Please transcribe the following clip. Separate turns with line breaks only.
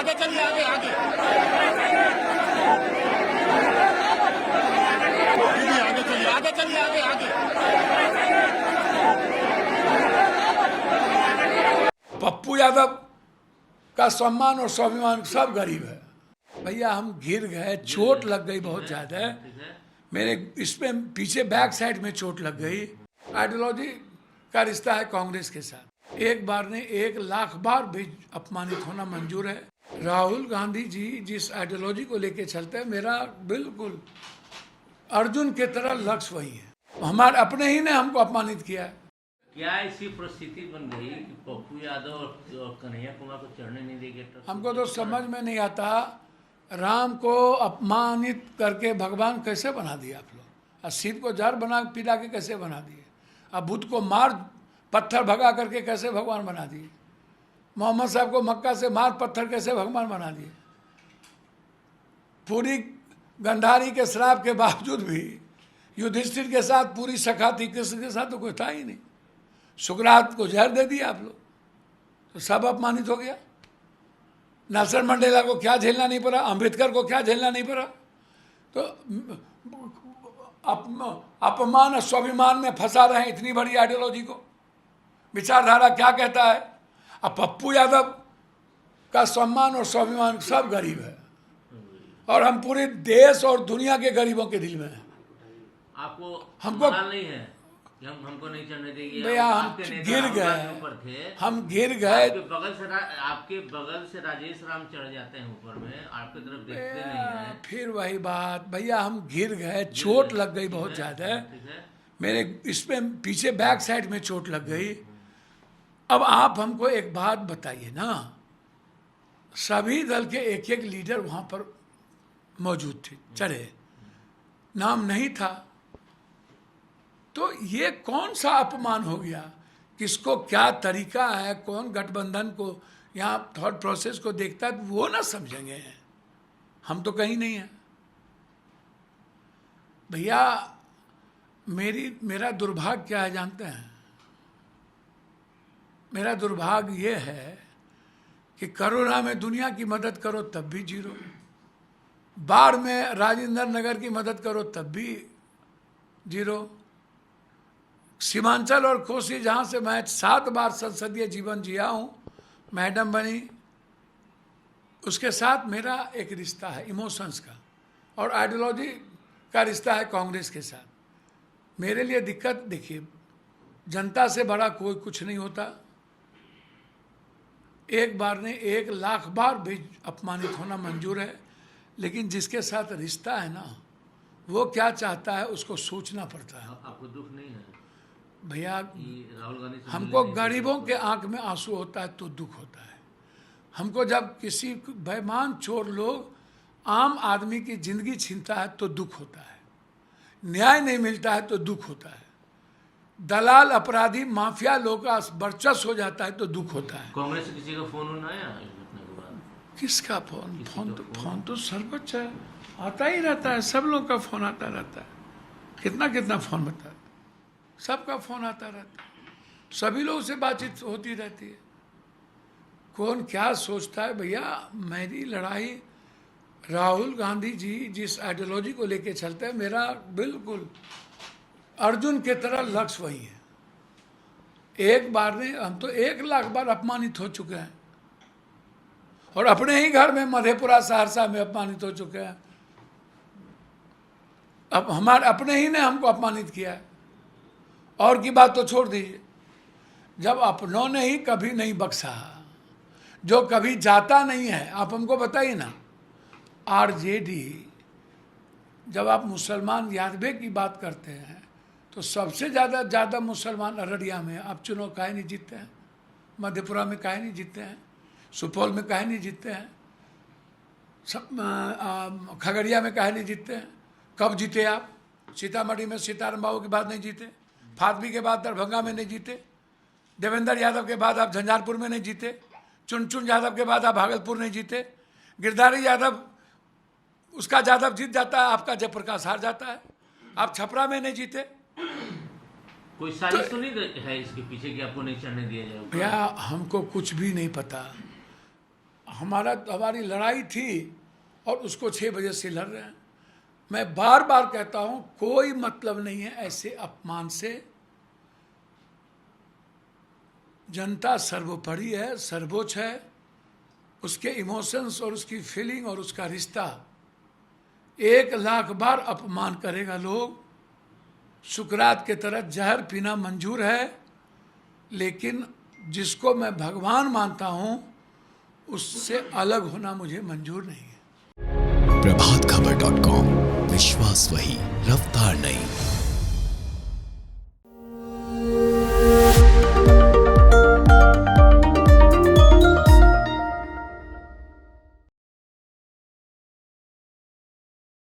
आगे चलिए, आगे आगे दीदी, आगे चलिए, आगे चलिए, आगे आगे।
पप्पू यादव का सम्मान और स्वाभिमान सब गरीब है। भैया हम गिर गए, चोट लग गई बहुत ज्यादा। मेरे इसमें पीछे बैक साइड में चोट लग गई। आइडियोलॉजी का रिश्ता है कांग्रेस के साथ। एक बार ने 1,00,000 बार भी अपमानित होना मंजूर है। राहुल गांधी जी जिस आइडियोलॉजी को लेके चलते हैं, मेरा बिल्कुल अर्जुन के तरह लक्ष्य वही है। हमारे अपने ही ने हमको अपमानित किया है।
क्या ऐसी परिस्थिति बन गई कि पप्पू यादव और कन्हैया कुमार को चढ़ने नहीं देंगे?
हमको तो समझ में नहीं आता, राम को अपमानित करके भगवान कैसे बना दिया आप लोग? और शिव को जड़ बना पिला के कैसे बना दिए? अब बुद्ध को मार पत्थर भगा करके कैसे भगवान बना दिए? मोहम्मद साहब को मक्का से मार पत्थर कैसे भगवान बना दिए? पूरी गंधारी के श्राप के बावजूद भी युधिष्ठिर के साथ पूरी सखा थी, कृष्ण के साथ तो कोई था ही नहीं। सुकरात को जहर दे दिया आप लोग, तो सब अपमानित हो गया। नेल्सन मंडेला को क्या झेलना नहीं पड़ा, अम्बेडकर को क्या झेलना नहीं पड़ा। तो अपमान और स्वाभिमान में फंसा रहे हैं इतनी बड़ी आइडियोलॉजी को। विचारधारा क्या कहता है? अब पप्पू यादव का सम्मान और स्वाभिमान सब गरीब है, और हम पूरे देश और दुनिया के गरीबों के दिल में हैं।
आपको
हमको
नहीं है कि हमको नहीं चढ़ने देंगे?
भैया हम गिर गए, हम गिर गए।
आपके बगल से राजेश राम चढ़ जाते हैं ऊपर में, आपकी तरफ देखते नहीं है।
फिर वही बात, भैया हम गिर गए, चोट लग गई बहुत ज्यादा। मेरे इसमें पीछे बैक साइड में चोट लग गई। अब आप हमको एक बात बताइए ना, सभी दल के एक एक लीडर वहां पर मौजूद थे, चढ़े, नाम नहीं था। तो ये कौन सा अपमान हो गया? किसको क्या तरीका है, कौन गठबंधन को यहाँ थॉट प्रोसेस को देखता है, वो ना समझेंगे। हम तो कहीं नहीं है भैया। मेरा दुर्भाग्य क्या है जानते हैं? मेरा दुर्भाग्य ये है कि कोरोना में दुनिया की मदद करो तब भी जीरो, बाढ़ में राजेंद्र नगर की मदद करो तब भी जीरो, सीमांचल और कोसी जहाँ से मैं 7 बार संसदीय जीवन जिया हूँ, मैडम बनी, उसके साथ मेरा एक रिश्ता है इमोशंस का, और आइडियोलॉजी का रिश्ता है कांग्रेस के साथ। मेरे लिए दिक्कत देखिए, जनता से बड़ा कोई कुछ नहीं होता। एक बार ने 1,00,000 बार भी अपमानित होना मंजूर है, लेकिन जिसके साथ रिश्ता है ना, वो क्या चाहता है उसको सोचना पड़ता है।
आपको दुख नहीं है
भैया?
राहुल गांधी
हमको गरीबों के आंख में आंसू होता है तो दुख होता है। हमको जब किसी बेईमान चोर लोग आम आदमी की जिंदगी छीनता है तो दुख होता है, न्याय नहीं मिलता है तो दुख होता है, दलाल अपराधी माफिया लोग का वर्चस्व हो जाता है तो दुख होता है।
कांग्रेस से किसी का फोन आया?
किसका फोन? फोन तो सर्वोच्च है, आता ही रहता है, सब लोग का फोन आता रहता है। कितना कितना फोन बता, सबका फोन आता रहता है, सभी लोगों से बातचीत होती रहती है। कौन क्या सोचता है भैया? मेरी लड़ाई राहुल गांधी जी जिस आइडियोलॉजी को लेके चलते हैं, मेरा बिल्कुल अर्जुन के तरह लक्ष्य वही है। एक बार ने हम तो 1,00,000 बार अपमानित हो चुके हैं, और अपने ही घर में मधेपुरा सहरसा में अपमानित हो चुके हैं। अब हमारे अपने ही ने हमको अपमानित किया है। और की बात तो छोड़ दीजिए, जब अपनों ने ही कभी नहीं बख्शा, जो कभी जाता नहीं है, आप हमको बताइए ना। आरजेडी, जब आप मुसलमान यादवे की बात करते हैं तो सबसे ज़्यादा मुसलमान अररिया में। आप चुनाव काहे नहीं जीतते हैं? मधेपुरा में काहे नहीं जीतते हैं? सुपौल में काहे नहीं जीतते हैं? खगड़िया में काहे नहीं जीतते हैं? कब जीते आप? सीतामढ़ी में सीताराम बाबू के बाद नहीं जीते, फातमी के बाद दरभंगा में नहीं जीते, देवेंद्र यादव के बाद आप झंझारपुर में नहीं जीते, चुनचुन यादव के बाद आप भागलपुर नहीं जीते, गिरधारी यादव उसका यादव जीत जाता है, आपका जयप्रकाश हार जाता है, आप छपरा में नहीं जीते।
कोई साजिश तो नहीं है इसके पीछे कि आपको नहीं चढ़ने दिया जाए?
भैया हमको कुछ भी नहीं पता। हमारी लड़ाई थी और उसको 6 बजे से लड़ रहे हैं। मैं बार बार कहता हूं कोई मतलब नहीं है ऐसे अपमान से। जनता सर्वोपरि है, सर्वोच्च है। उसके इमोशंस और उसकी फीलिंग और उसका रिश्ता 1,00,000 बार अपमान करेगा लोग। सुकरात के तरह जहर पीना मंजूर है, लेकिन जिसको मैं भगवान मानता हूं उससे अलग होना मुझे मंजूर नहीं है।
प्रभातखबर.com, विश्वास वही, रफ्तार नहीं।